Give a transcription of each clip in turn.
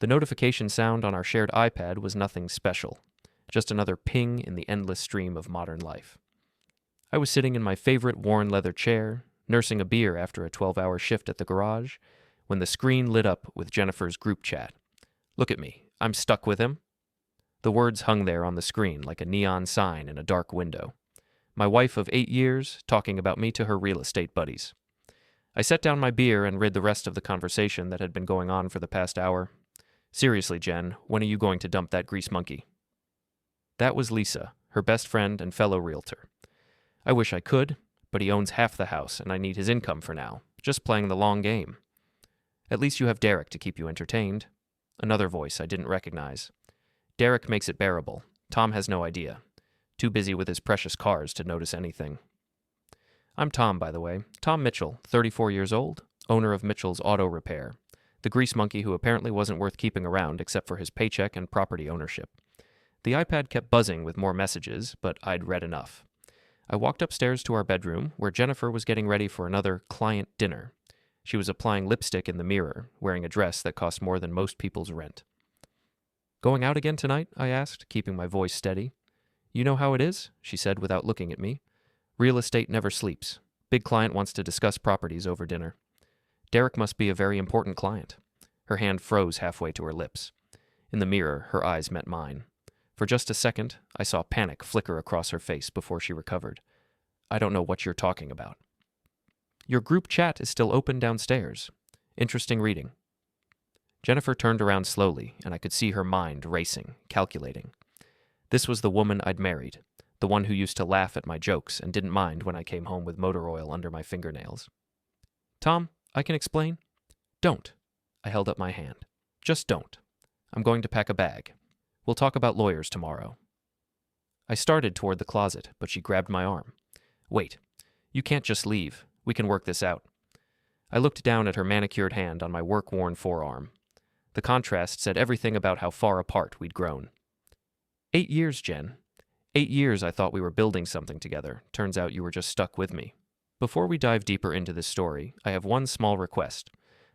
The notification sound on our shared iPad was nothing special, just another ping in the endless stream of modern life. I was sitting in my favorite worn leather chair, nursing a beer after a 12-hour shift at the garage, when the screen lit up with Jennifer's group chat. "Look at me. I'm stuck with him." The words hung there on the screen like a neon sign in a dark window. My wife of 8 years talking about me to her real estate buddies. I set down my beer and read the rest of the conversation that had been going on for the past hour. "Seriously, Jen, when are you going to dump that grease monkey?" That was Lisa, her best friend and fellow realtor. "I wish I could, but he owns half the house and I need his income for now, just playing the long game." "At least you have Derek to keep you entertained." Another voice I didn't recognize. "Derek makes it bearable. Tom has no idea. Too busy with his precious cars to notice anything." I'm Tom, by the way. Tom Mitchell, 34 years old, owner of Mitchell's Auto Repair, the grease monkey who apparently wasn't worth keeping around except for his paycheck and property ownership. The iPad kept buzzing with more messages, but I'd read enough. I walked upstairs to our bedroom, where Jennifer was getting ready for another client dinner. She was applying lipstick in the mirror, wearing a dress that cost more than most people's rent. "Going out again tonight?" I asked, keeping my voice steady. "You know how it is," she said without looking at me. "Real estate never sleeps. Big client wants to discuss properties over dinner. Derek must be a very important client." Her hand froze halfway to her lips. In the mirror, her eyes met mine. For just a second, I saw panic flicker across her face before she recovered. "I don't know what you're talking about." "Your group chat is still open downstairs. Interesting reading." Jennifer turned around slowly, and I could see her mind racing, calculating. This was the woman I'd married, the one who used to laugh at my jokes and didn't mind when I came home with motor oil under my fingernails. "Tom, I can explain." "Don't." I held up my hand. "Just don't. I'm going to pack a bag. We'll talk about lawyers tomorrow." I started toward the closet, but she grabbed my arm. "Wait. You can't just leave. We can work this out." I looked down at her manicured hand on my work-worn forearm. The contrast said everything about how far apart we'd grown. 8 years, Jen. 8 years I thought we were building something together. Turns out you were just stuck with me. Before we dive deeper into this story, I have one small request.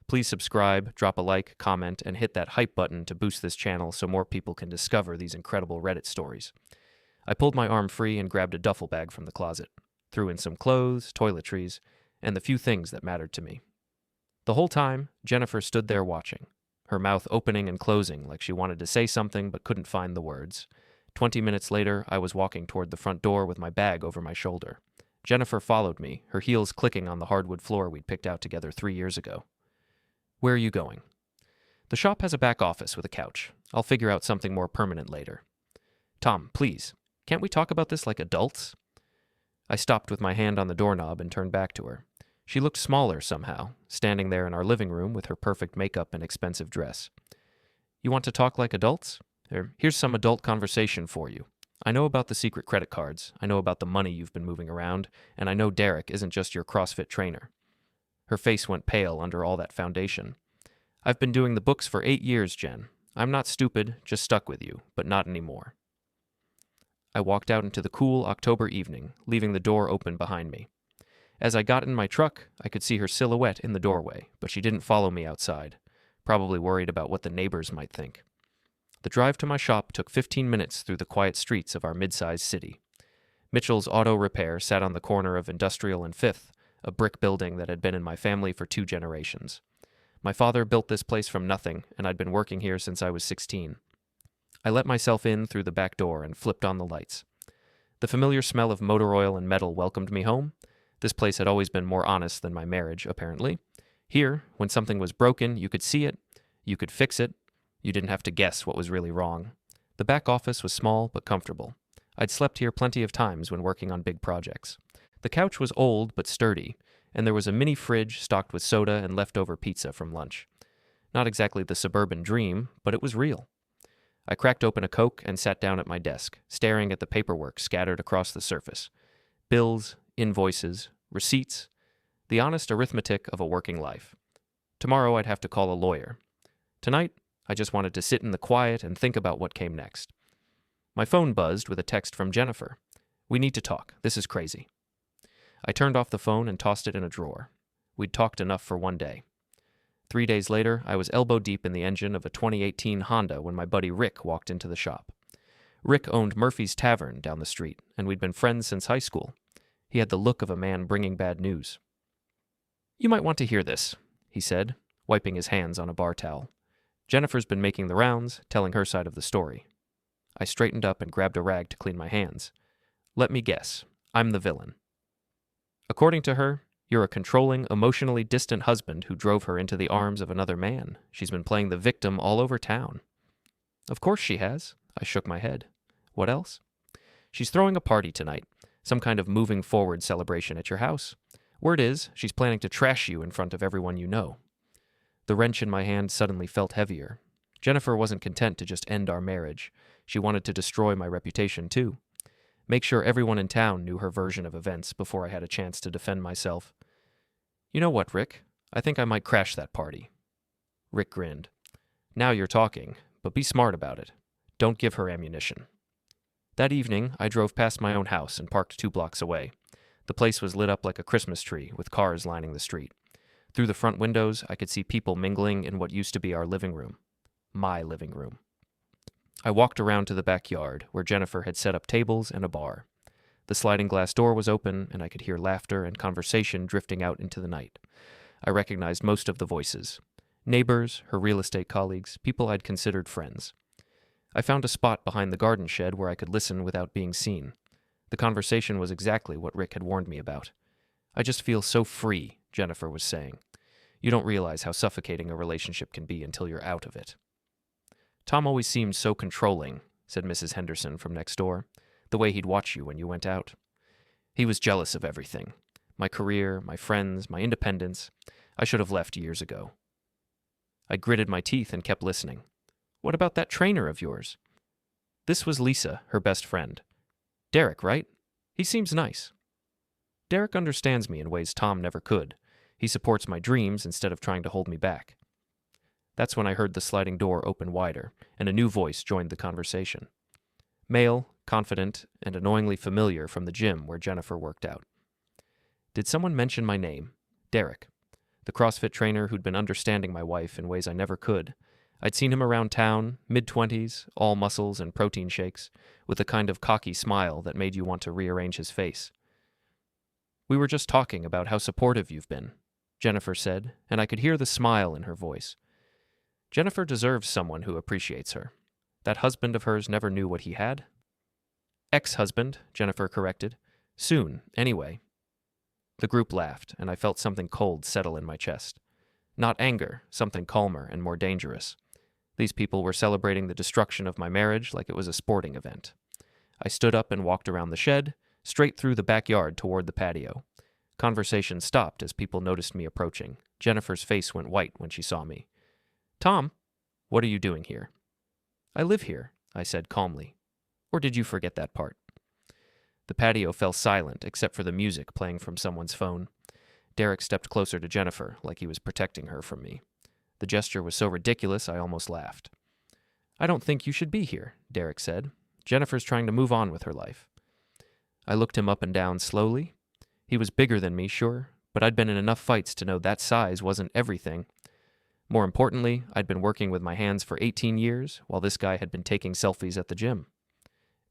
Please subscribe, drop a like, comment, and hit that hype button to boost this channel so more people can discover these incredible Reddit stories. I pulled my arm free and grabbed a duffel bag from the closet, threw in some clothes, toiletries, and the few things that mattered to me. The whole time, Jennifer stood there watching, her mouth opening and closing like she wanted to say something but couldn't find the words. 20 minutes later, I was walking toward the front door with my bag over my shoulder. Jennifer followed me, her heels clicking on the hardwood floor we'd picked out together 3 years ago. "Where are you going?" "The shop has a back office with a couch. I'll figure out something more permanent later." "Tom, please, can't we talk about this like adults?" I stopped with my hand on the doorknob and turned back to her. She looked smaller somehow, standing there in our living room with her perfect makeup and expensive dress. "You want to talk like adults? Here's some adult conversation for you. I know about the secret credit cards, I know about the money you've been moving around, and I know Derek isn't just your CrossFit trainer." Her face went pale under all that foundation. "I've been doing the books for 8 years, Jen. I'm not stupid, just stuck with you, but not anymore." I walked out into the cool October evening, leaving the door open behind me. As I got in my truck, I could see her silhouette in the doorway, but she didn't follow me outside, probably worried about what the neighbors might think. The drive to my shop took 15 minutes through the quiet streets of our mid-sized city. Mitchell's Auto Repair sat on the corner of Industrial and 5th, a brick building that had been in my family for 2 generations. My father built this place from nothing, and I'd been working here since I was 16. I let myself in through the back door and flipped on the lights. The familiar smell of motor oil and metal welcomed me home. This place had always been more honest than my marriage, apparently. Here, when something was broken, you could see it, you could fix it, you didn't have to guess what was really wrong. The back office was small but comfortable. I'd slept here plenty of times when working on big projects. The couch was old but sturdy, and there was a mini fridge stocked with soda and leftover pizza from lunch. Not exactly the suburban dream, but it was real. I cracked open a Coke and sat down at my desk, staring at the paperwork scattered across the surface. Bills, invoices, receipts, the honest arithmetic of a working life. Tomorrow I'd have to call a lawyer. Tonight, I just wanted to sit in the quiet and think about what came next. My phone buzzed with a text from Jennifer. "We need to talk. This is crazy." I turned off the phone and tossed it in a drawer. We'd talked enough for one day. 3 days later, I was elbow deep in the engine of a 2018 Honda when my buddy Rick walked into the shop. Rick owned Murphy's Tavern down the street, and we'd been friends since high school. He had the look of a man bringing bad news. "You might want to hear this," he said, wiping his hands on a bar towel. "Jennifer's been making the rounds, telling her side of the story." I straightened up and grabbed a rag to clean my hands. "Let me guess. I'm the villain. According to her, you're a controlling, emotionally distant husband who drove her into the arms of another man. She's been playing the victim all over town." "Of course she has." I shook my head. "What else?" "She's throwing a party tonight, some kind of moving forward celebration at your house. Word is, she's planning to trash you in front of everyone you know." The wrench in my hand suddenly felt heavier. Jennifer wasn't content to just end our marriage. She wanted to destroy my reputation, too. Make sure everyone in town knew her version of events before I had a chance to defend myself. "You know what, Rick? I think I might crash that party." Rick grinned. "Now you're talking, but be smart about it. Don't give her ammunition." That evening, I drove past my own house and parked 2 blocks away. The place was lit up like a Christmas tree, with cars lining the street. Through the front windows, I could see people mingling in what used to be our living room. My living room. I walked around to the backyard, where Jennifer had set up tables and a bar. The sliding glass door was open, and I could hear laughter and conversation drifting out into the night. I recognized most of the voices. Neighbors, her real estate colleagues, people I'd considered friends. I found a spot behind the garden shed where I could listen without being seen. The conversation was exactly what Rick had warned me about. "I just feel so free," Jennifer was saying. "You don't realize how suffocating a relationship can be until you're out of it." "Tom always seemed so controlling," said Mrs. Henderson from next door, "the way he'd watch you when you went out. He was jealous of everything. My career, my friends, my independence. I should have left years ago." I gritted my teeth and kept listening. "What about that trainer of yours?" This was Lisa, her best friend. "Derek, right? He seems nice." "Derek understands me in ways Tom never could. He supports my dreams instead of trying to hold me back." That's when I heard the sliding door open wider, and a new voice joined the conversation. Male, confident, and annoyingly familiar from the gym where Jennifer worked out. Did someone mention my name? Derek, the CrossFit trainer who'd been understanding my wife in ways I never could. I'd seen him around town, mid-20s, all muscles and protein shakes, with a kind of cocky smile that made you want to rearrange his face. "We were just talking about how supportive you've been," Jennifer said, and I could hear the smile in her voice. Jennifer deserves someone who appreciates her. That husband of hers never knew what he had. "Ex-husband," Jennifer corrected. "Soon, anyway." The group laughed, and I felt something cold settle in my chest. Not anger, something calmer and more dangerous. These people were celebrating the destruction of my marriage like it was a sporting event. I stood up and walked around the shed, straight through the backyard toward the patio. Conversation stopped as people noticed me approaching. Jennifer's face went white when she saw me. "Tom, what are you doing here?" "I live here," I said calmly. "Or did you forget that part?" The patio fell silent except for the music playing from someone's phone. Derek stepped closer to Jennifer, like he was protecting her from me. The gesture was so ridiculous I almost laughed. "I don't think you should be here," Derek said. "Jennifer's trying to move on with her life." I looked him up and down slowly. He was bigger than me, sure, but I'd been in enough fights to know that size wasn't everything. More importantly, I'd been working with my hands for 18 years, while this guy had been taking selfies at the gym.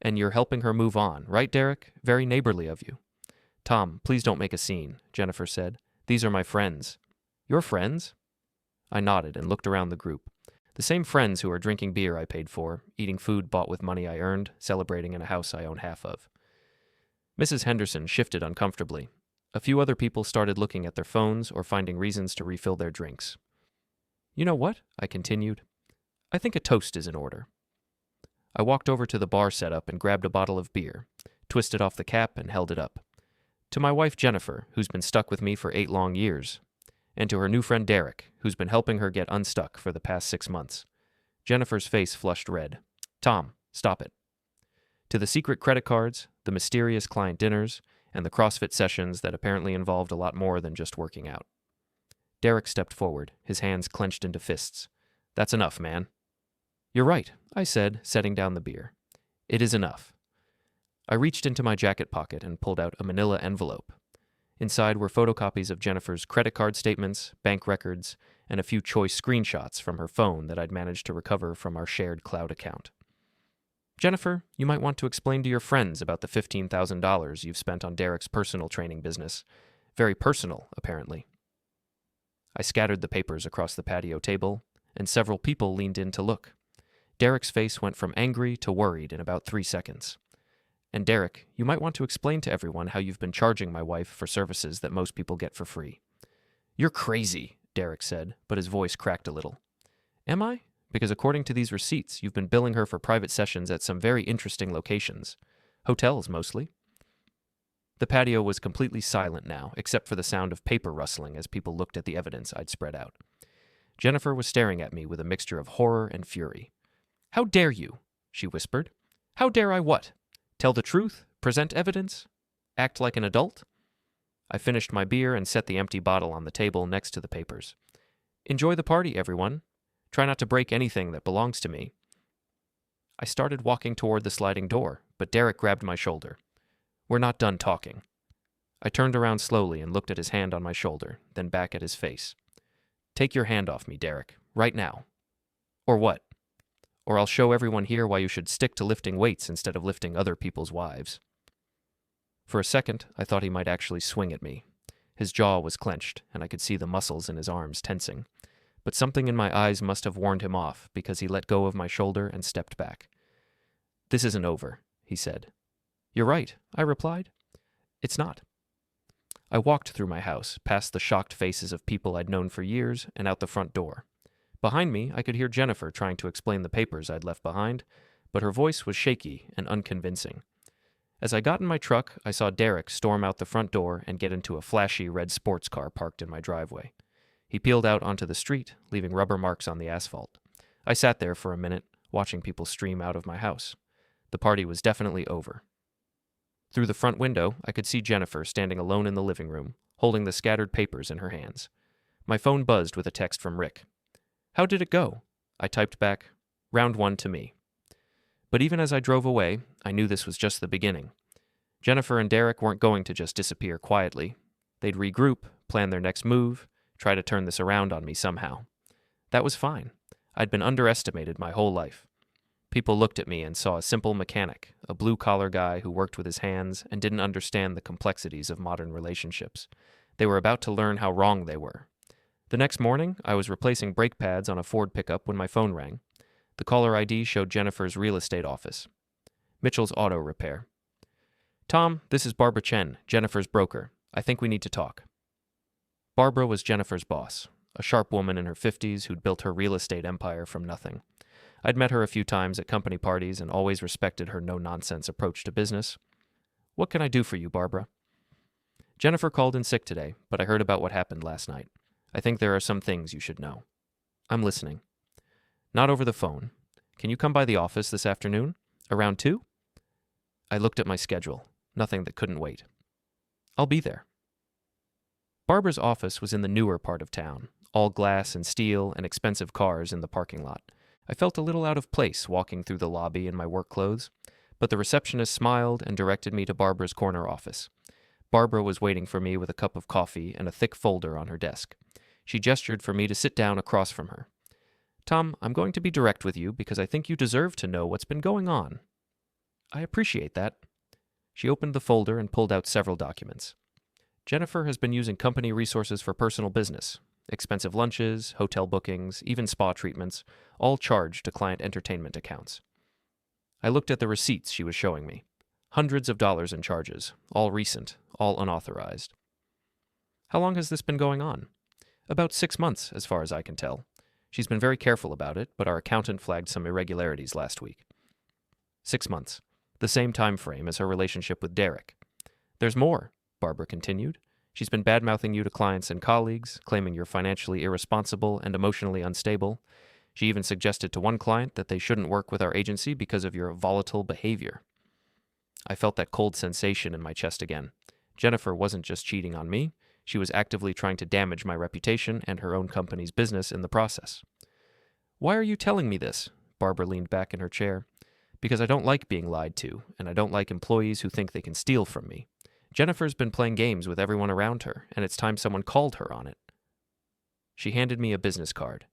"And you're helping her move on, right, Derek? Very neighborly of you." "Tom, please don't make a scene," Jennifer said. "These are my friends." "Your friends?" I nodded and looked around the group. The same friends who are drinking beer I paid for, eating food bought with money I earned, celebrating in a house I own half of. Mrs. Henderson shifted uncomfortably. A few other people started looking at their phones or finding reasons to refill their drinks. "You know what?" I continued. "I think a toast is in order." I walked over to the bar setup and grabbed a bottle of beer, twisted off the cap and held it up. "To my wife Jennifer, who's been stuck with me for 8 long years. And to her new friend Derek, who's been helping her get unstuck for the past 6 months." Jennifer's face flushed red. "Tom, stop it." To the secret credit cards, the mysterious client dinners, and the CrossFit sessions that apparently involved a lot more than just working out. Derek stepped forward, his hands clenched into fists. "That's enough, man." "You're right," I said, setting down the beer. "It is enough." I reached into my jacket pocket and pulled out a manila envelope. Inside were photocopies of Jennifer's credit card statements, bank records, and a few choice screenshots from her phone that I'd managed to recover from our shared cloud account. Jennifer, you might want to explain to your friends about the $15,000 you've spent on Derek's personal training business. Very personal, apparently. I scattered the papers across the patio table, and several people leaned in to look. Derek's face went from angry to worried in about 3 seconds. And Derek, you might want to explain to everyone how you've been charging my wife for services that most people get for free. You're crazy, Derek said, but his voice cracked a little. Am I? Because according to these receipts, you've been billing her for private sessions at some very interesting locations. Hotels, mostly. The patio was completely silent now, except for the sound of paper rustling as people looked at the evidence I'd spread out. Jennifer was staring at me with a mixture of horror and fury. How dare you? She whispered. How dare I what? Tell the truth? Present evidence? Act like an adult? I finished my beer and set the empty bottle on the table next to the papers. Enjoy the party, everyone. Try not to break anything that belongs to me. I started walking toward the sliding door, but Derek grabbed my shoulder. We're not done talking. I turned around slowly and looked at his hand on my shoulder, then back at his face. Take your hand off me, Derek, right now. Or what? Or I'll show everyone here why you should stick to lifting weights instead of lifting other people's wives. For a second, I thought he might actually swing at me. His jaw was clenched, and I could see the muscles in his arms tensing. But something in my eyes must have warned him off, because he let go of my shoulder and stepped back. This isn't over, he said. You're right, I replied. It's not. I walked through my house, past the shocked faces of people I'd known for years, and out the front door. Behind me, I could hear Jennifer trying to explain the papers I'd left behind, but her voice was shaky and unconvincing. As I got in my truck, I saw Derek storm out the front door and get into a flashy red sports car parked in my driveway. He peeled out onto the street, leaving rubber marks on the asphalt. I sat there for a minute, watching people stream out of my house. The party was definitely over. Through the front window, I could see Jennifer standing alone in the living room, holding the scattered papers in her hands. My phone buzzed with a text from Rick. How did it go? I typed back, round 1 to me. But even as I drove away, I knew this was just the beginning. Jennifer and Derek weren't going to just disappear quietly. They'd regroup, plan their next move, try to turn this around on me somehow. That was fine. I'd been underestimated my whole life. People looked at me and saw a simple mechanic, a blue-collar guy who worked with his hands and didn't understand the complexities of modern relationships. They were about to learn how wrong they were. The next morning, I was replacing brake pads on a Ford pickup when my phone rang. The caller ID showed Jennifer's real estate office. Mitchell's Auto Repair. Tom, this is Barbara Chen, Jennifer's broker. I think we need to talk. Barbara was Jennifer's boss, a sharp woman in her 50s who'd built her real estate empire from nothing. I'd met her a few times at company parties and always respected her no-nonsense approach to business. What can I do for you, Barbara? Jennifer called in sick today, but I heard about what happened last night. I think there are some things you should know. I'm listening. Not over the phone. Can you come by the office this afternoon? Around 2? I looked at my schedule. Nothing that couldn't wait. I'll be there. Barbara's office was in the newer part of town, all glass and steel and expensive cars in the parking lot. I felt a little out of place walking through the lobby in my work clothes, but the receptionist smiled and directed me to Barbara's corner office. Barbara was waiting for me with a cup of coffee and a thick folder on her desk. She gestured for me to sit down across from her. Tom, I'm going to be direct with you because I think you deserve to know what's been going on. I appreciate that. She opened the folder and pulled out several documents. Jennifer has been using company resources for personal business. Expensive lunches, hotel bookings, even spa treatments, all charged to client entertainment accounts. I looked at the receipts she was showing me. Hundreds of dollars in charges, all recent, all unauthorized. How long has this been going on? About 6 months, as far as I can tell. She's been very careful about it, but our accountant flagged some irregularities last week. 6 months, the same time frame as her relationship with Derek. There's more, Barbara continued. She's been bad-mouthing you to clients and colleagues, claiming you're financially irresponsible and emotionally unstable. She even suggested to one client that they shouldn't work with our agency because of your volatile behavior. I felt that cold sensation in my chest again. Jennifer wasn't just cheating on me. She was actively trying to damage my reputation and her own company's business in the process. Why are you telling me this? Barbara leaned back in her chair. Because I don't like being lied to, and I don't like employees who think they can steal from me. Jennifer's been playing games with everyone around her, and it's time someone called her on it. She handed me a business card.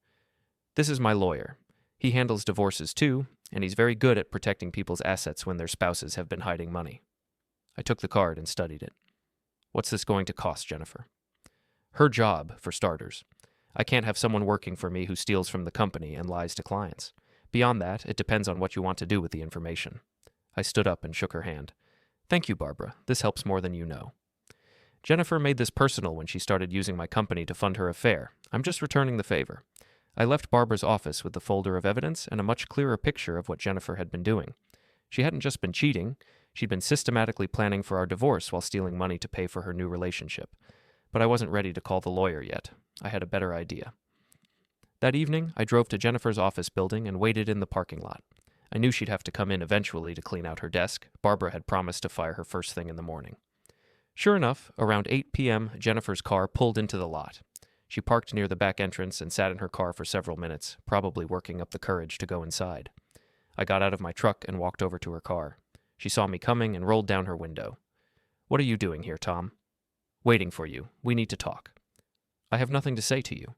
This is my lawyer. He handles divorces too, and he's very good at protecting people's assets when their spouses have been hiding money. I took the card and studied it. What's this going to cost, Jennifer? Her job, for starters. I can't have someone working for me who steals from the company and lies to clients. Beyond that, it depends on what you want to do with the information. I stood up and shook her hand. Thank you, Barbara. This helps more than you know. Jennifer made this personal when she started using my company to fund her affair. I'm just returning the favor. I left Barbara's office with the folder of evidence and a much clearer picture of what Jennifer had been doing. She hadn't just been cheating, she'd been systematically planning for our divorce while stealing money to pay for her new relationship. But I wasn't ready to call the lawyer yet. I had a better idea. That evening, I drove to Jennifer's office building and waited in the parking lot. I knew she'd have to come in eventually to clean out her desk. Barbara had promised to fire her first thing in the morning. Sure enough, around 8 p.m., Jennifer's car pulled into the lot. She parked near the back entrance and sat in her car for several minutes, probably working up the courage to go inside. I got out of my truck and walked over to her car. She saw me coming and rolled down her window. What are you doing here, Tom? Waiting for you. We need to talk. I have nothing to say to you.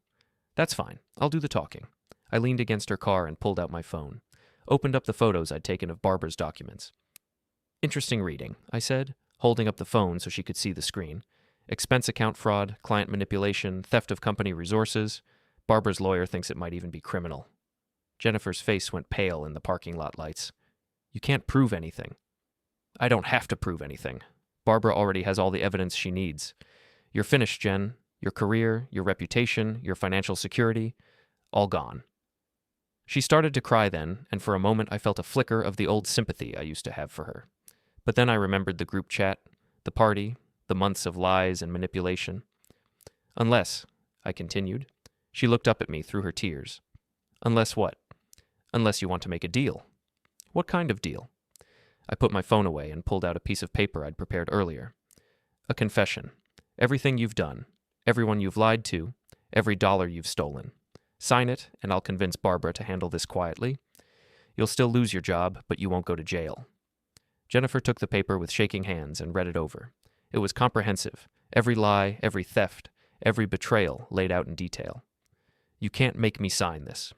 That's fine. I'll do the talking. I leaned against her car and pulled out my phone. Opened up the photos I'd taken of Barbara's documents. Interesting reading, I said, holding up the phone so she could see the screen. Expense account fraud, client manipulation, theft of company resources. Barbara's lawyer thinks it might even be criminal. Jennifer's face went pale in the parking lot lights. You can't prove anything. I don't have to prove anything. Barbara already has all the evidence she needs. You're finished, Jen. Your career, your reputation, your financial security, all gone. She started to cry then, and for a moment I felt a flicker of the old sympathy I used to have for her. But then I remembered the group chat, the party, the months of lies and manipulation. Unless, I continued. She looked up at me through her tears. Unless what? Unless you want to make a deal. What kind of deal? I put my phone away and pulled out a piece of paper I'd prepared earlier. A confession. Everything you've done, everyone you've lied to, every dollar you've stolen. Sign it, and I'll convince Barbara to handle this quietly. You'll still lose your job, but you won't go to jail. Jennifer took the paper with shaking hands and read it over. It was comprehensive. Every lie, every theft, every betrayal laid out in detail. You can't make me sign this.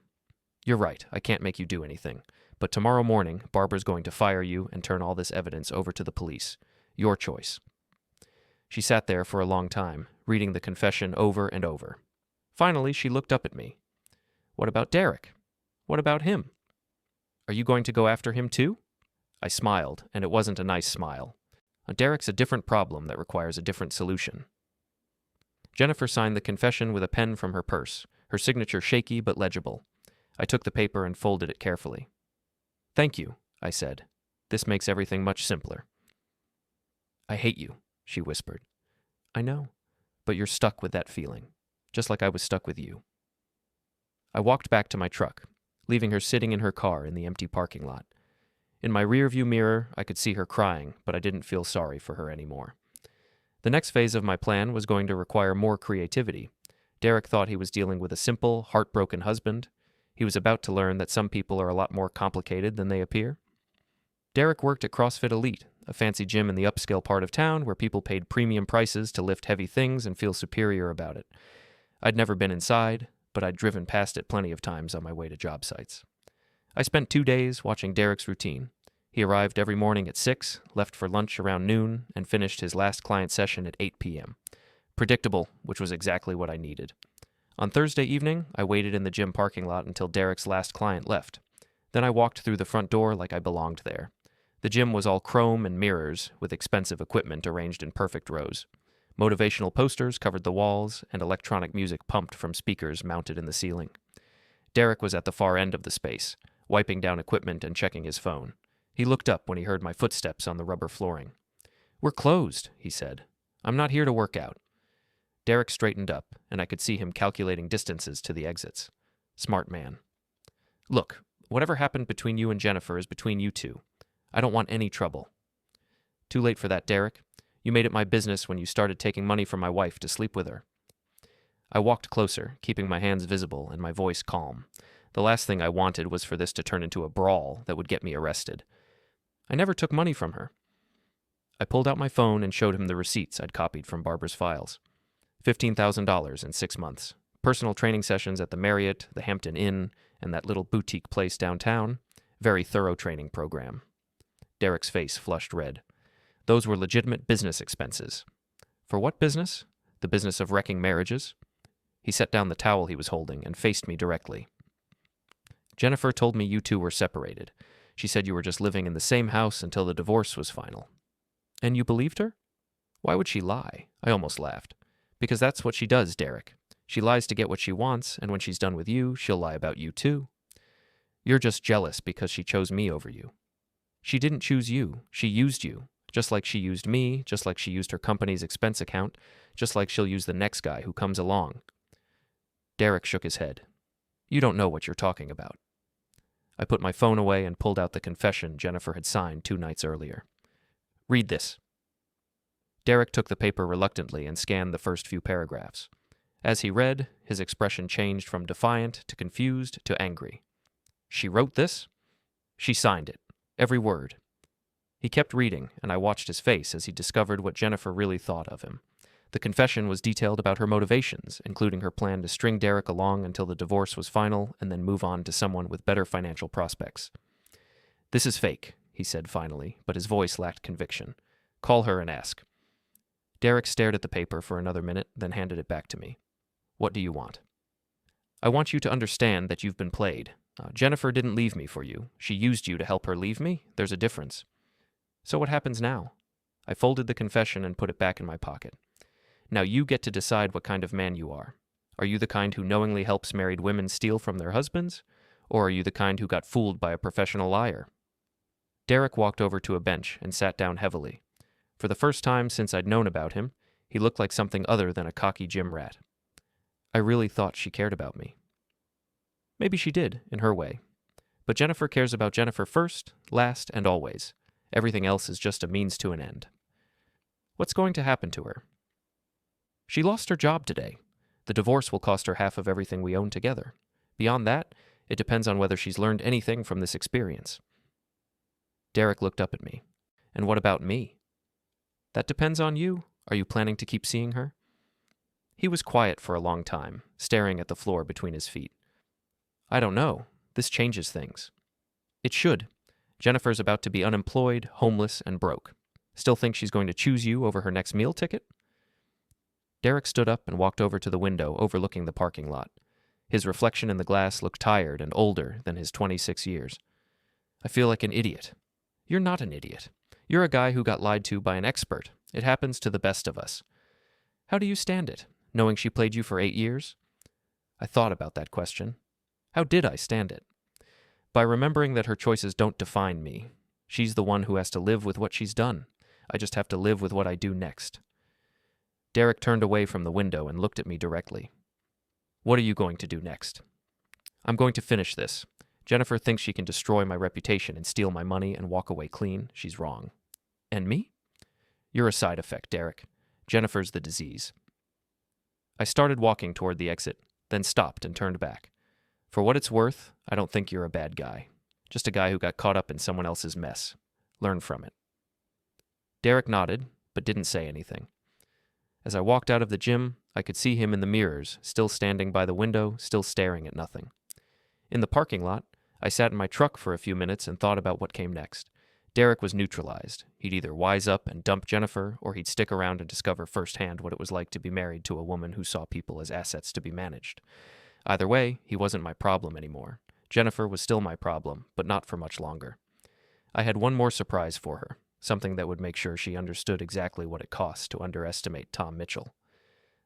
You're right, I can't make you do anything. But tomorrow morning, Barbara's going to fire you and turn all this evidence over to the police. Your choice. She sat there for a long time, reading the confession over and over. Finally, she looked up at me. What about Derek? What about him? Are you going to go after him too? I smiled, and it wasn't a nice smile. Derek's a different problem that requires a different solution. Jennifer signed the confession with a pen from her purse, her signature shaky but legible. I took the paper and folded it carefully. Thank you, I said. This makes everything much simpler. I hate you, she whispered. I know, but you're stuck with that feeling, just like I was stuck with you. I walked back to my truck, leaving her sitting in her car in the empty parking lot. In my rearview mirror, I could see her crying, but I didn't feel sorry for her anymore. The next phase of my plan was going to require more creativity. Derek thought he was dealing with a simple, heartbroken husband. He was about to learn that some people are a lot more complicated than they appear. Derek worked at CrossFit Elite, a fancy gym in the upscale part of town where people paid premium prices to lift heavy things and feel superior about it. I'd never been inside, but I'd driven past it plenty of times on my way to job sites. I spent 2 days watching Derek's routine. He arrived every morning at 6, left for lunch around noon, and finished his last client session at 8 p.m. Predictable, which was exactly what I needed. On Thursday evening, I waited in the gym parking lot until Derek's last client left. Then I walked through the front door like I belonged there. The gym was all chrome and mirrors, with expensive equipment arranged in perfect rows. Motivational posters covered the walls, and electronic music pumped from speakers mounted in the ceiling. Derek was at the far end of the space, wiping down equipment and checking his phone. He looked up when he heard my footsteps on the rubber flooring. "We're closed," he said. "I'm not here to work out." Derek straightened up, and I could see him calculating distances to the exits. Smart man. "Look, whatever happened between you and Jennifer is between you two. I don't want any trouble." "Too late for that, Derek. You made it my business when you started taking money from my wife to sleep with her." I walked closer, keeping my hands visible and my voice calm. The last thing I wanted was for this to turn into a brawl that would get me arrested. "I never took money from her." I pulled out my phone and showed him the receipts I'd copied from Barbara's files. $15,000 in 6 months. Personal training sessions at the Marriott, the Hampton Inn, and that little boutique place downtown. Very thorough training program. Derek's face flushed red. Those were legitimate business expenses. For what business? The business of wrecking marriages? He set down the towel he was holding and faced me directly. Jennifer told me you two were separated. She said you were just living in the same house until the divorce was final. And you believed her? Why would she lie? I almost laughed. Because that's what she does, Derek. She lies to get what she wants, and when she's done with you, she'll lie about you too. You're just jealous because she chose me over you. She didn't choose you. She used you. Just like she used me, just like she used her company's expense account, just like she'll use the next guy who comes along. Derek shook his head. You don't know what you're talking about. I put my phone away and pulled out the confession Jennifer had signed 2 nights earlier. Read this. Derek took the paper reluctantly and scanned the first few paragraphs. As he read, his expression changed from defiant to confused to angry. She wrote this? She signed it. Every word. He kept reading, and I watched his face as he discovered what Jennifer really thought of him. The confession was detailed about her motivations, including her plan to string Derek along until the divorce was final and then move on to someone with better financial prospects. This is fake, he said finally, but his voice lacked conviction. Call her and ask. Derek stared at the paper for another minute, then handed it back to me. What do you want? I want you to understand that you've been played. Jennifer didn't leave me for you. She used you to help her leave me. There's a difference. So what happens now? I folded the confession and put it back in my pocket. Now you get to decide what kind of man you are. Are you the kind who knowingly helps married women steal from their husbands? Or are you the kind who got fooled by a professional liar? Derek walked over to a bench and sat down heavily. For the first time since I'd known about him, he looked like something other than a cocky gym rat. I really thought she cared about me. Maybe she did, in her way. But Jennifer cares about Jennifer first, last, and always. Everything else is just a means to an end. What's going to happen to her? She lost her job today. The divorce will cost her half of everything we own together. Beyond that, it depends on whether she's learned anything from this experience. Derek looked up at me. And what about me? That depends on you. Are you planning to keep seeing her? He was quiet for a long time, staring at the floor between his feet. I don't know. This changes things. It should. Jennifer's about to be unemployed, homeless, and broke. Still think she's going to choose you over her next meal ticket? Derek stood up and walked over to the window overlooking the parking lot. His reflection in the glass looked tired and older than his 26 years. I feel like an idiot. You're not an idiot. You're a guy who got lied to by an expert. It happens to the best of us. How do you stand it, knowing she played you for 8 years? I thought about that question. How did I stand it? By remembering that her choices don't define me. She's the one who has to live with what she's done. I just have to live with what I do next. Derek turned away from the window and looked at me directly. What are you going to do next? I'm going to finish this. Jennifer thinks she can destroy my reputation and steal my money and walk away clean. She's wrong. And me? You're a side effect, Derek. Jennifer's the disease. I started walking toward the exit, then stopped and turned back. For what it's worth, I don't think you're a bad guy. Just a guy who got caught up in someone else's mess. Learn from it. Derek nodded, but didn't say anything. As I walked out of the gym, I could see him in the mirrors, still standing by the window, still staring at nothing. In the parking lot, I sat in my truck for a few minutes and thought about what came next. Derek was neutralized. He'd either wise up and dump Jennifer, or he'd stick around and discover firsthand what it was like to be married to a woman who saw people as assets to be managed. Either way, he wasn't my problem anymore. Jennifer was still my problem, but not for much longer. I had one more surprise for her, something that would make sure she understood exactly what it cost to underestimate Tom Mitchell.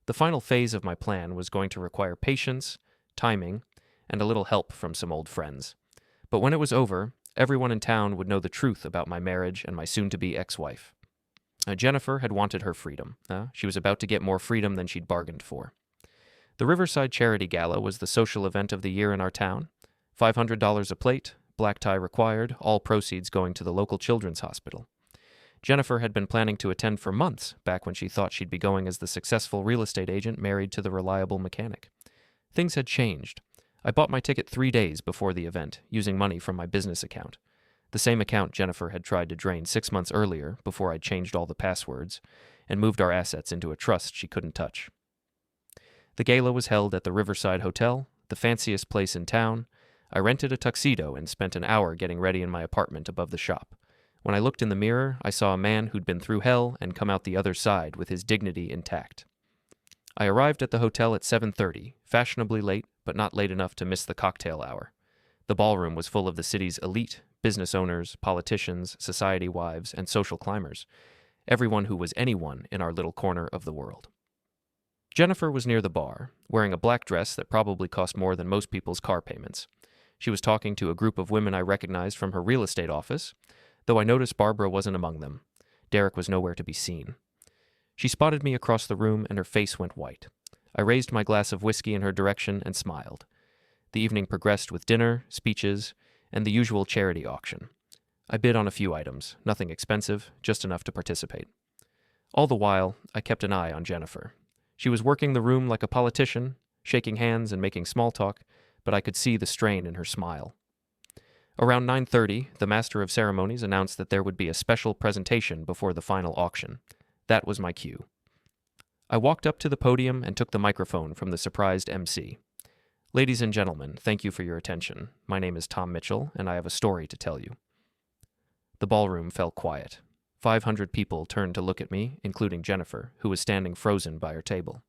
The final phase of my plan was going to require patience, timing, and a little help from some old friends. But when it was over, everyone in town would know the truth about my marriage and my soon-to-be ex-wife. Jennifer had wanted her freedom. She was about to get more freedom than she'd bargained for. The Riverside Charity Gala was the social event of the year in our town. $500 a plate, black tie required, all proceeds going to the local children's hospital. Jennifer had been planning to attend for months, back when she thought she'd be going as the successful real estate agent married to the reliable mechanic. Things had changed. I bought my ticket 3 days before the event, using money from my business account. the same account Jennifer had tried to drain 6 months earlier before I'd changed all the passwords and moved our assets into a trust she couldn't touch. The gala was held at the Riverside Hotel, the fanciest place in town. I rented a tuxedo and spent an hour getting ready in my apartment above the shop. When I looked in the mirror, I saw a man who'd been through hell and come out the other side with his dignity intact. I arrived at the hotel at 7:30, fashionably late, but not late enough to miss the cocktail hour. The ballroom was full of the city's elite, business owners, politicians, society wives, and social climbers, everyone who was anyone in our little corner of the world. Jennifer was near the bar, wearing a black dress that probably cost more than most people's car payments. She was talking to a group of women I recognized from her real estate office, though I noticed Barbara wasn't among them. Derek was nowhere to be seen. She spotted me across the room and her face went white. I raised my glass of whiskey in her direction and smiled. The evening progressed with dinner, speeches, and the usual charity auction. I bid on a few items, nothing expensive, just enough to participate. All the while, I kept an eye on Jennifer. She was working the room like a politician, shaking hands and making small talk, but I could see the strain in her smile. Around 9:30, the master of ceremonies announced that there would be a special presentation before the final auction. That was my cue. I walked up to the podium and took the microphone from the surprised MC. Ladies and gentlemen, thank you for your attention. My name is Tom Mitchell, and I have a story to tell you. The ballroom fell quiet. 500 people turned to look at me, including Jennifer, who was standing frozen by her table.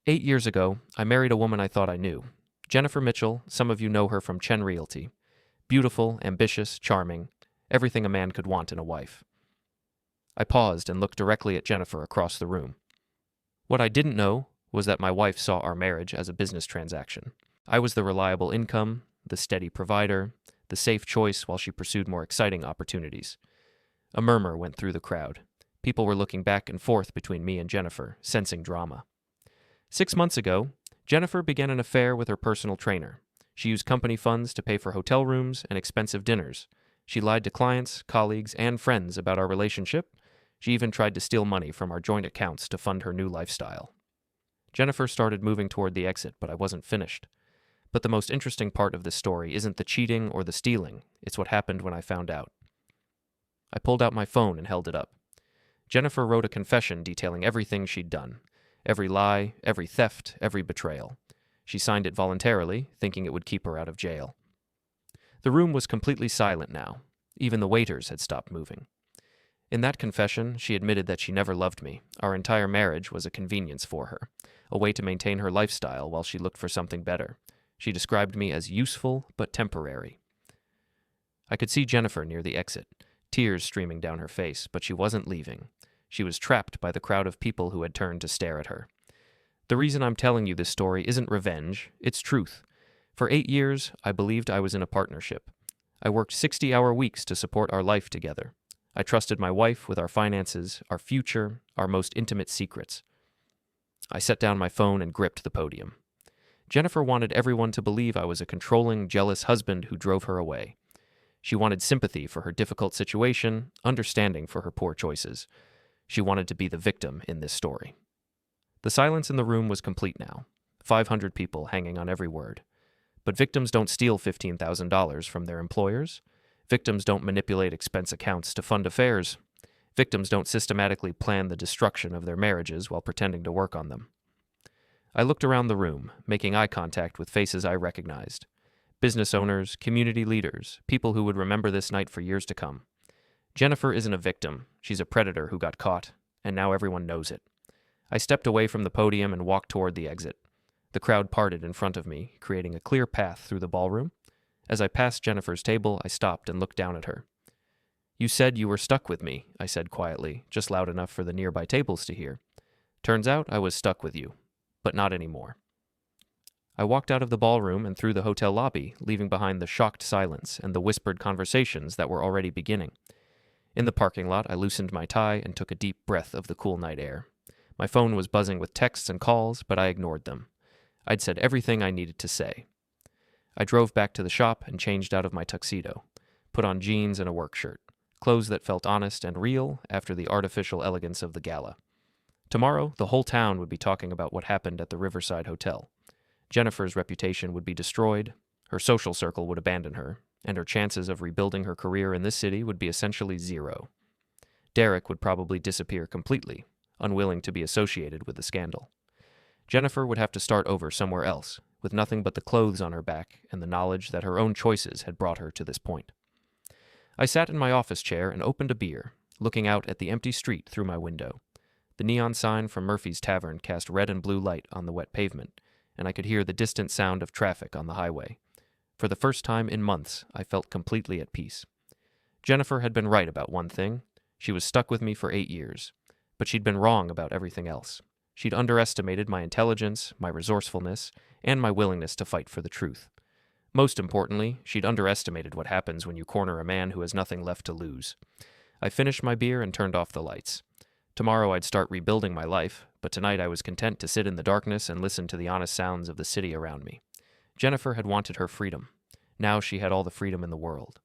8 years ago, I married a woman I thought I knew. Jennifer Mitchell, some of you know her from Chen Realty. Beautiful, ambitious, charming, everything a man could want in a wife. I paused and looked directly at Jennifer across the room. What I didn't know was that my wife saw our marriage as a business transaction. I was the reliable income, the steady provider, the safe choice while she pursued more exciting opportunities. A murmur went through the crowd. People were looking back and forth between me and Jennifer, sensing drama. 6 months ago, Jennifer began an affair with her personal trainer. She used company funds to pay for hotel rooms and expensive dinners. She lied to clients, colleagues, and friends about our relationship. She even tried to steal money from our joint accounts to fund her new lifestyle. Jennifer started moving toward the exit, but I wasn't finished. But the most interesting part of this story isn't the cheating or the stealing. It's what happened when I found out. I pulled out my phone and held it up. Jennifer wrote a confession detailing everything she'd done. Every lie, every theft, every betrayal. She signed it voluntarily, thinking it would keep her out of jail. The room was completely silent now. Even the waiters had stopped moving. In that confession, she admitted that she never loved me. Our entire marriage was a convenience for her, a way to maintain her lifestyle while she looked for something better. She described me as useful but temporary. I could see Jennifer near the exit, tears streaming down her face, but she wasn't leaving. She was trapped by the crowd of people who had turned to stare at her. The reason I'm telling you this story isn't revenge, it's truth. For 8 years, I believed I was in a partnership. I worked 60-hour weeks to support our life together. I trusted my wife with our finances, our future, our most intimate secrets. I set down my phone and gripped the podium. Jennifer wanted everyone to believe I was a controlling, jealous husband who drove her away. She wanted sympathy for her difficult situation, understanding for her poor choices. She wanted to be the victim in this story. The silence in the room was complete now, 500 people hanging on every word. But victims don't steal $15,000 from their employers. Victims don't manipulate expense accounts to fund affairs. Victims don't systematically plan the destruction of their marriages while pretending to work on them. I looked around the room, making eye contact with faces I recognized. Business owners, community leaders, people who would remember this night for years to come. Jennifer isn't a victim. She's a predator who got caught, and now everyone knows it. I stepped away from the podium and walked toward the exit. The crowd parted in front of me, creating a clear path through the ballroom. As I passed Jennifer's table, I stopped and looked down at her. "You said you were stuck with me," I said quietly, just loud enough for the nearby tables to hear. "Turns out I was stuck with you, but not anymore." I walked out of the ballroom and through the hotel lobby, leaving behind the shocked silence and the whispered conversations that were already beginning. In the parking lot, I loosened my tie and took a deep breath of the cool night air. My phone was buzzing with texts and calls, but I ignored them. I'd said everything I needed to say. I drove back to the shop and changed out of my tuxedo, put on jeans and a work shirt, clothes that felt honest and real after the artificial elegance of the gala. Tomorrow, the whole town would be talking about what happened at the Riverside Hotel. Jennifer's reputation would be destroyed, her social circle would abandon her, and her chances of rebuilding her career in this city would be essentially zero. Derek would probably disappear completely, unwilling to be associated with the scandal. Jennifer would have to start over somewhere else, with nothing but the clothes on her back and the knowledge that her own choices had brought her to this point. I sat in my office chair and opened a beer, looking out at the empty street through my window. The neon sign from Murphy's Tavern cast red and blue light on the wet pavement, and I could hear the distant sound of traffic on the highway. For the first time in months, I felt completely at peace. Jennifer had been right about one thing. She was stuck with me for 8 years. But she'd been wrong about everything else. She'd underestimated my intelligence, my resourcefulness, and my willingness to fight for the truth. Most importantly, she'd underestimated what happens when you corner a man who has nothing left to lose. I finished my beer and turned off the lights. Tomorrow I'd start rebuilding my life, but tonight I was content to sit in the darkness and listen to the honest sounds of the city around me. Jennifer had wanted her freedom. Now she had all the freedom in the world.